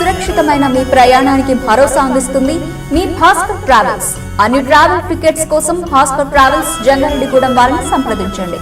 సురక్షితమైన మీ ప్రయాణానికి భరోసా అందిస్తుంది మీ భాస్కర్ ట్రావెల్స్. అన్ని ట్రావెల్ టికెట్స్ కోసం భాస్కర్ ట్రావెల్స్ జంగారెడ్డిగూడెం వారిని సంప్రదించండి.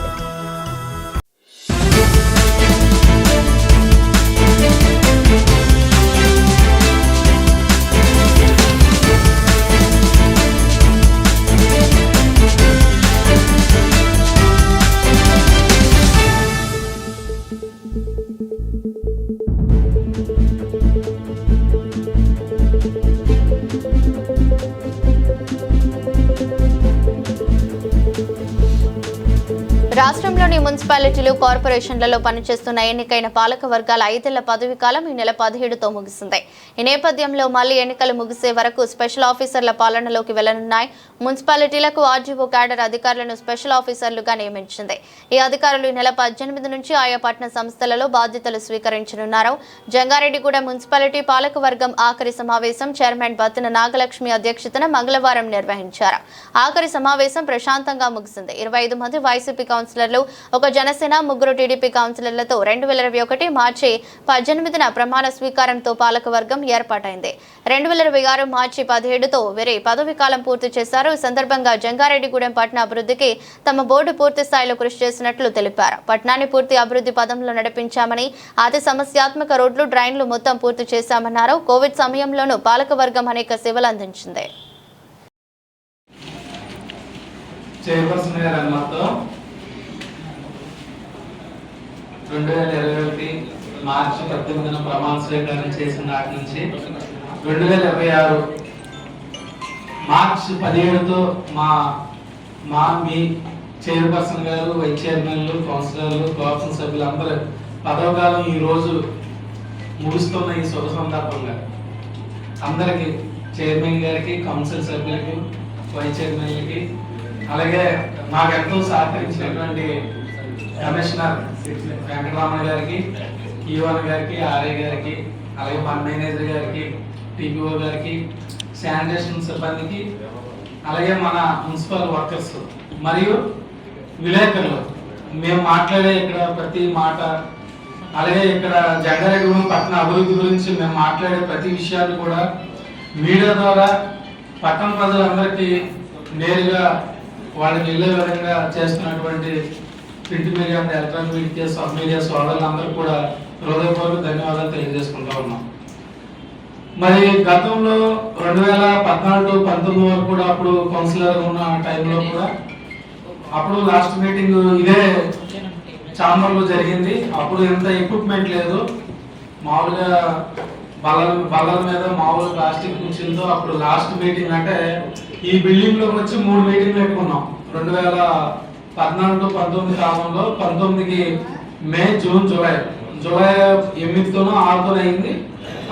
రాష్ట్రంలోని మున్సిపాలిటీలు కార్పొరేషన్లలో పనిచేస్తున్న ఎన్నికైన పాలక వర్గాల 5 ఏళ్ల పదవి కాలం ఈ నెల 17తో ముగిసింది. ఈ నేపథ్యంలో మళ్లీ ఎన్నికలు ముగిసే వరకు స్పెషల్ ఆఫీసర్ల పాలనలోకి వెళ్లనున్నాయి. మున్సిపాలిటీలకు ఆర్జీఓ క్యాడర్ అధికారులను స్పెషల్ ఆఫీసర్లుగా నియమించింది. ఈ అధికారులు ఈ నెల 18 నుంచి ఆయా పట్టణ సంస్థలలో బాధ్యతలు స్వీకరించనున్నారు. జంగారెడ్డిగూడెం మున్సిపాలిటీ పాలక వర్గం ఆఖరి సమావేశం చైర్మన్ బత్తిన నాగలక్ష్మి అధ్యక్షతన మంగళవారం నిర్వహించారు. ఆఖరి సమావేశం ప్రశాంతంగా ముగిసింది. 25 మంది వైసీపీ కౌన్సిలర్లు, ఒక జనసేన, 3 టీడీపీ కౌన్సిలర్లతో 2021 మార్చి 18న ప్రమాణ స్వీకారంతో పాలకవర్గం ఏర్పాటైంది. 2026 మార్చి 17తో వీరి పదవి కాలం పూర్తి చేశారు. ఈ సందర్భంగా జంగారెడ్డిగూడెం పట్టణ అభివృద్ధికి తమ బోర్డు పూర్తి స్థాయిలో కృషి చేసినట్లు తెలిపారు. పట్టణాన్ని పూర్తి అభివృద్ధి పదంలో నడిపించామని, అతి సమస్యాత్మక రోడ్లు, డ్రైన్లు మొత్తం పూర్తి చేశామన్నారు. కోవిడ్ సమయంలోనూ పాలకవర్గం అనేక సేవలు అందించింది. చైర్పర్సన్ గారి అనుమతితో 2021 మార్చి 18న ప్రమాణ స్వీకారం చేసిన నాటి నుంచి 2026 మార్చి 17తో మీ చైర్పర్సన్ గారు, వైస్ చైర్మన్లు, కౌన్సిలర్లు, కోఆప్షన్ సభ్యులు అందరూ పదవకాలం ఈ రోజు ముగుస్తున్న ఈ శుభ సందర్భంగా అందరికి, చైర్మన్ గారికి, కౌన్సిల్ సభ్యులకి, వైస్ చైర్మన్లకి, అలాగే మాకెంతో సహకరించినటువంటి కమిషనర్ వెంకటరామణ గారికి, ఈవన్ గారికి, ఆర్ఏ గారికి, అలాగే ఫండ్ మేనేజర్ గారికి, టీపీఓ గారికి, శానిటేషన్ సిబ్బందికి, అలాగే మన మున్సిపల్ వర్కర్స్ మరియు విలేకరులు, మేము మాట్లాడే ఇక్కడ ప్రతి మాట, అలాగే ఇక్కడ జంగారెడ్డిగూడెం పట్టణ అభివృద్ధి గురించి మేము మాట్లాడే ప్రతి విషయాన్ని కూడా మీడియా ద్వారా పట్టణ ప్రజలందరికీ నేరుగా వాళ్ళకి వెళ్ళే విధంగా చేస్తున్నటువంటి print media, electronic media, sub media సోదరులందరూ కూడా హృదయపూర్వక ధన్యవాదాలు తెలియజేసుకుంటా ఉన్నాం. మరి గతంలో 2014-19 వరకు కూడా అప్పుడు కౌన్సిలర్ ఉన్న టైంలో కూడా అప్పుడు లాస్ట్ మీటింగ్ ఇదే చాంబర్లో జరిగింది. అప్పుడు ఎంత ఎక్విప్మెంట్ లేదు, మామూలుగా బల్లల మీద మామూలు ప్లాస్టిక్ కుర్చీలతో అప్పుడు లాస్ట్ మీటింగ్ అంటే ఈ బిల్డింగ్ లోకి వచ్చి 3 మీటింగ్లు పెట్టుకున్నాం. 2014-19 కాలంలో 19కి మే, జూన్, జూలై 8తోనో 6తోనో అయింది.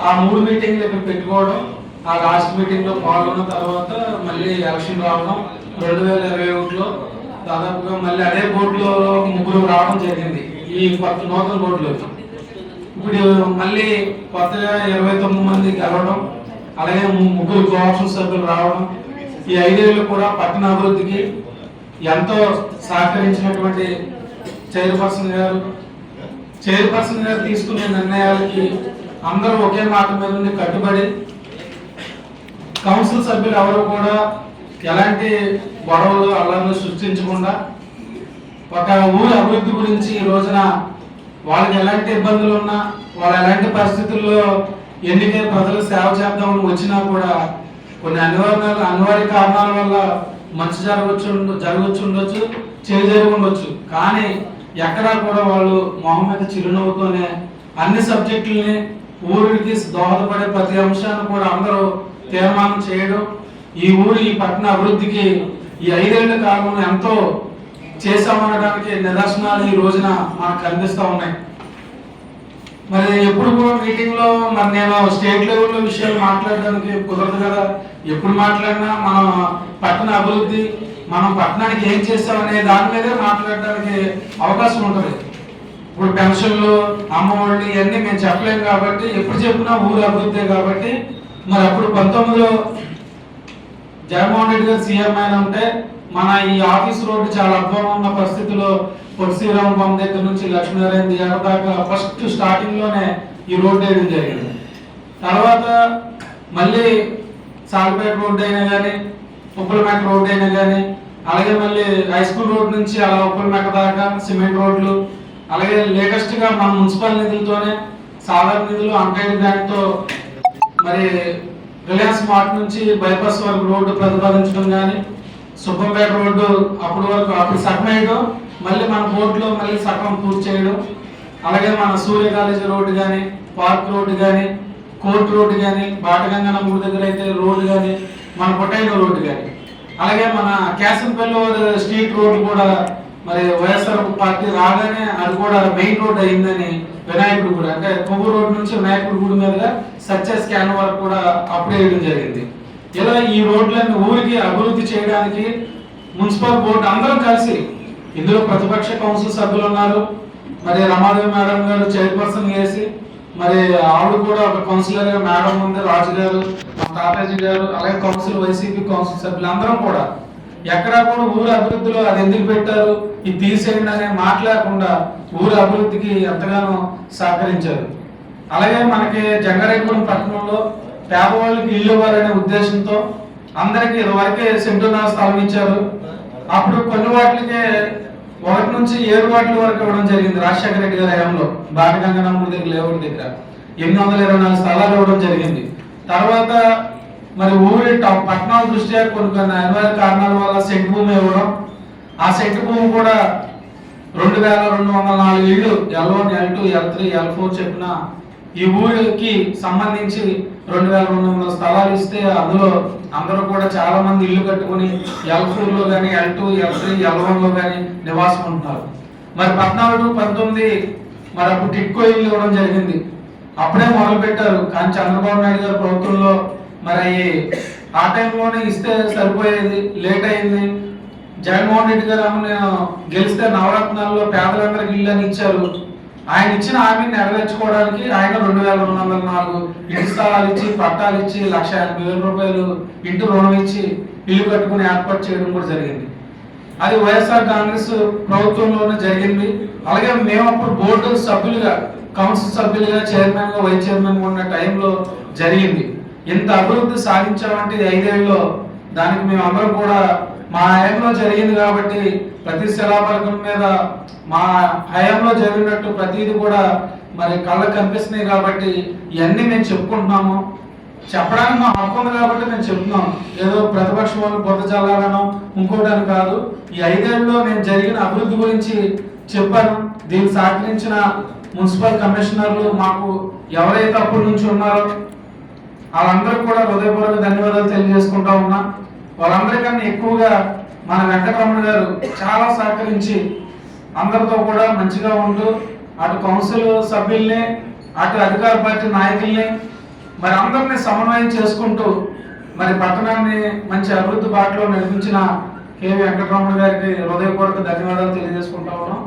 ఆ 3 మీటింగ్లు ఇక్కడ పెట్టుకోవడం, ఆ లాస్ట్ మీటింగ్ లో పాల్గొన్న తర్వాత మళ్ళీ ఎలక్షన్ రావడం, 2021లో దాదాపుగా మళ్ళీ అదే బోర్డులో 3 రావడం జరిగింది. ఈ నూతన బోర్డులో ఇప్పుడు మళ్ళీ కొత్తగా 29 మంది గెలవడం, అలాగే 3 కోఆప్షన్ సభ్యులు రావడం, ఈ 5 ఏళ్ళు కూడా పట్టణ అభివృద్ధికి ఎంతో సహకరించినటువంటి చైర్పర్సన్ గారు తీసుకునే నిర్ణయాలకి అందరూ ఒకే మాట మీద ఉండి కట్టుబడి, కౌన్సిల్ సభ్యులు ఎవరు కూడా ఎలాంటి గొడవలు, అల్లర్లు సృష్టించకుండా ఒక ఊరి అభివృద్ధి గురించి ఈ రోజున వాళ్ళకి ఎలాంటి ఇబ్బందులు ఉన్నా, వాళ్ళు ఎలాంటి పరిస్థితుల్లో ఎన్నికై ప్రజలు సేవ చేద్దామని వచ్చినా కూడా కొన్ని అనివార్య కారణాల వల్ల మంచి జరగచ్చు, చెడు ఉండొచ్చు, కానీ ఎక్కడా కూడా వాళ్ళు మొహం మీద చిరునవ్వుతోనే అన్ని సబ్జెక్టుల్ని ఊరికి దోహదపడే ప్రతి అంశాన్ని కూడా అందరూ తీర్మానం చేయడం, ఈ పట్టణ అభివృద్ధికి ఈ 5 ఏళ్ల కాలంలో ఎంతో చేశామనడానికి నిదర్శనాలు ఈ రోజున మనకు కనిపిస్తూ ఉన్నాయి. మరి ఎప్పుడు కూడా మీటింగ్ లో మరి నేను స్టేట్ లెవెల్లో విషయాలు మాట్లాడడానికి కుదరదు కదా. ఎప్పుడు మాట్లాడినా మన పట్టణ అభివృద్ధి, మనం పట్టణానికి ఏం చేస్తామనే దాని మీదే మాట్లాడడానికి అవకాశం ఉంటుంది. ఇప్పుడు పెన్షన్లు, అమ్మఒడి ఇవన్నీ మేము చెప్పలేము కాబట్టి, ఎప్పుడు చెప్పినా ఊరు అభివృద్ధి కాబట్టి, మరి అప్పుడు 19లో జగన్మోహన్ రెడ్డి గారు సీఎం అయిన ఉంటే మన ఈ ఆఫీస్ రోడ్డు చాలా అద్భుతంగా ఉన్న పరిస్థితిలో పొట్టి శ్రీరామపురం దగ్గర నుంచి లక్ష్మీనారాయణ దిగారు దాకా ఫస్ట్ స్టార్టింగ్ లోనే ఈ రోడ్డు వేయడం జరిగింది. తర్వాత మళ్ళీ సాల్పేట రోడ్డు అయినా కానీ ఉప్పలమేట రోడ్డు అయినా కానీ అలాగే మళ్ళీ హై స్కూల్ రోడ్ నుంచి అలా ఉప్పలమేట దాకా సిమెంట్ రోడ్లు, అలాగే లేటెస్ట్ గా మన మున్సిపల్ నిధులతోనే సాధారణ నిధులు అంకైడ్ బ్యాంక్ తో మరి రిలయన్స్ మార్ట్ నుంచి బైపాస్ వరకు రోడ్డు ప్రతిపాదించడం కానీ, సుబ్బంపేట రోడ్డు అప్పుడు సగం వేయడం, మళ్ళీ మన బోర్డులో మళ్ళీ సగం పూర్తి చేయడం, అలాగే మన సూర్య కాలేజీ రోడ్డు కానీ, పార్క్ రోడ్డు కానీ, కోర్టు రోడ్డు కానీ, బాటగంగన గుడి దగ్గర అయితే రోడ్డు కానీ, మన పొటైనో రోడ్డు కానీ, అలాగే మన క్యాసంపల్లి స్ట్రీట్ రోడ్డు కూడా మరి వైఎస్ఆర్ పార్టీ రాగానే అది కూడా మెయిన్ రోడ్ అయిందని వినాయకుడు గుడి అంటే కొవ్వు రోడ్ నుంచి వినాయకుడి గుడి మీదుగా సక్సెస్ స్కాన్ వరకు కూడా అప్లై చేయడం జరిగింది. ఇలా ఈ రోడ్లన్నీ ఊరికి అభివృద్ధి చేయడానికి మున్సిపల్ బోర్డు అందరం కలిసి, ఇందులో ప్రతిపక్ష కౌన్సిల్ సభ్యులు ఉన్నారు, మరి రమాదేవి మేడం గారు చైర్పర్సన్ చేసి, మరి ఆవిడ కూడా ఒక కౌన్సిలర్ గా మేడం ఉంది, రాజు గారు, తాతాజీ గారు, అలాగే కౌన్సిల్ వైసీపీ కౌన్సిల్ సభ్యులు అందరం కూడా ఎక్కడా కూడా ఊరు అభివృద్ధిలో అది ఎందుకు పెట్టారు, ఇది తీసేయండి అనే మాట్లాడకుండా ఊరు అభివృద్ధికి ఎంతగానో సహకరించారు. అలాగే మనకి జంగారెడ్డిగూడెం పట్టణంలో పేదవాళ్ళకి ఇల్లు ఇవ్వాలనే ఉద్దేశంతో అందరికి ఇదివరకే సెంటున్నర స్థలం ఇచ్చారు. అప్పుడు కొన్ని వాటికే 1 నుంచి 7 వాటిల వరకు ఇవ్వడం జరిగింది రాజశేఖర రెడ్డి గారి హయాంలో. బాటగంగనమ్మ దగ్గర లేఅవుట్ దగ్గర 824 స్థలాలు ఇవ్వడం జరిగింది. తర్వాత మరి ఊరి పట్టణాల దృష్ట్యా కొన్ని అనివార్య కారణాల వల్ల సెంటు భూమి ఇవ్వడం, ఆ సెంటు భూమి కూడా 2204 ఇళ్ళు L1, L2, L3, L4 చెప్పిన ఈ ఊరికి సంబంధించి 2200 స్థలాలు ఇస్తే అందులో అందరూ కూడా చాలా మంది ఇల్లు కట్టుకుని L4 లో కానీ, L2, L3, L1 లో కానీ నివాసం ఉంటున్నారు. మరి 14-19 మరి అప్పుడు టిట్కో ఇల్లు ఇవ్వడం జరిగింది. అప్పుడే మొదలు పెట్టారు, కానీ చంద్రబాబు నాయుడు గారి ప్రభుత్వంలో మరి ఆ టైంలోనే ఇస్తే సరిపోయేది, లేట్ అయింది. జగన్మోహన్ రెడ్డి గారు నేను గెలిస్తే నవరత్నాల్లో పేదలందరికీ ఇల్లు అని ఇచ్చారు. ఆయన ఇచ్చిన హామీని నెరవేర్చుకోవడానికి ఆయన 2204 ఇంటి స్థలాలు ఇచ్చి, పట్టాలు ఇచ్చి, 1,80,000 రూపాయలు ఇంటి రుణం ఇచ్చి ఇల్లు కట్టుకుని ఏర్పాటు చేయడం కూడా జరిగింది. అది వైఎస్ఆర్ కాంగ్రెస్ ప్రభుత్వంలోనే జరిగింది. అలాగే మేము అప్పుడు బోర్డు సభ్యులుగా, కౌన్సిల్ సభ్యులుగా, చైర్మన్ గా, వైస్ చైర్మన్ గా ఉన్న టైంలో జరిగింది. ఇంత అభివృద్ధి సాధించామంటే 5 ఏళ్ళలో దానికి మేము అందరం కూడా మా హయాంలో జరిగింది కాబట్టి ప్రతి శిలాఫలకం మీద మా హయాంలో జరిగినట్టు ప్రతిది కూడా మరి కళ్ళకు కనిపిస్తున్నాయి కాబట్టి ఇవన్నీ మేము చెప్పుకుంటున్నాము. చెప్పడానికి మా హక్కు ఉంది కాబట్టి మేము చెప్తున్నాం, ఏదో ప్రతిపక్షం వాళ్ళు బురద చల్లాలనో ఇంకోటని కాదు. ఈ 5 ఏళ్ళలో నేను జరిగిన అభివృద్ధి గురించి చెప్పాను. దీనికి సహకరించిన మున్సిపల్ కమిషనర్లు మాకు ఎవరైతే అప్పటి నుంచి ఉన్నారో వాళ్ళందరూ కూడా హృదయపూర్వక ధన్యవాదాలు తెలియజేసుకుంటా ఉన్నా. వాళ్ళందరికన్నా ఎక్కువగా మన వెంకటరమణ గారు చాలా సహకరించి అందరితో కూడా మంచిగా ఉంటూ అటు కౌన్సిల్ సభ్యుల్ని, అటు అధికార పార్టీ నాయకుల్ని మరి అందరినీ సమన్వయం చేసుకుంటూ మరి పట్టణాన్ని మంచి అభివృద్ధి బాటలో నడిపించిన కె వెంకటరమణ గారికి హృదయపూర్వక ధన్యవాదాలు తెలియజేసుకుంటా ఉన్నాం.